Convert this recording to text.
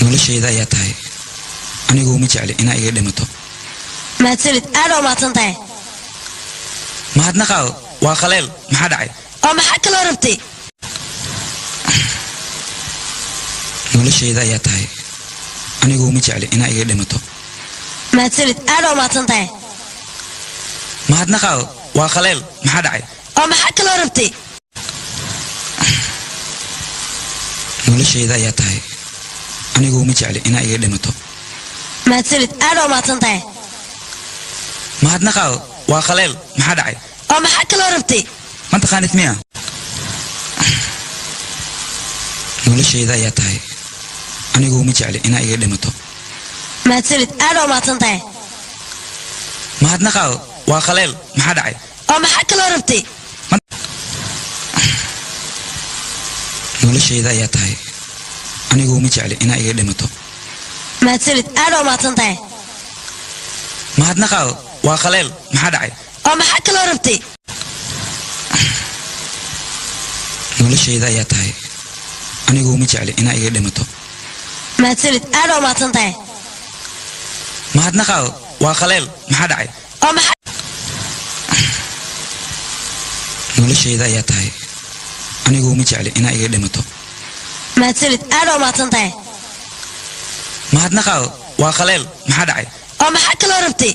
noloshayda ayaa tahay anigu uma jecli inaa iga dhimato mahadsanid aad oo mahadsantahay mahadnaqaaw waa khaleel maxaa dhacay oo maxaa kaloo rabtay noloshayda ayaa tahay anigu uma jecli inaa iga dhimato mahadsanid aad oo mahadsantahay mahadnaqaaw waa khaleel maxaa dhacay oo maxaa kaloo rabtay noloshayda ayaa tahay anigu uma jecli inaa iga dhimato mahadsanid aad oo mahadsantahay mahadnaqaaw waa khaleel maxaa dhacay oo maxaa kaloo rabtay ma taqaanid miya noloshayda ayaa tahay anigu uma jecli inaa iga dhimato mahadsanid aad oo mahadsantahay mahadnaqaaw waa khaleel maxaa dhacay oo maxaa kaloo rabtay noloshayda ayaa tahay anigu uma jecli inaa iga dhimato mahadsanid aad oo mahadsantahay mahadnaqaaw waa khaleel maxaa dhacay oo maxaa kaloo rabtay noloshayda ayaa tahay anigu uma jecli inaa iga dhimato mahadsanid aad oo mahadsantahay mahadnaqaaw waa khaleel maxaa dhacay oo maxaa noloshayda ayaa tahay anigu uma jecli inaa iga dhimato mahadsanid aad oo mahadsantahay mahadnaqaaw waa khaleel maxaa dhacay oo maxaa kaloo rabtay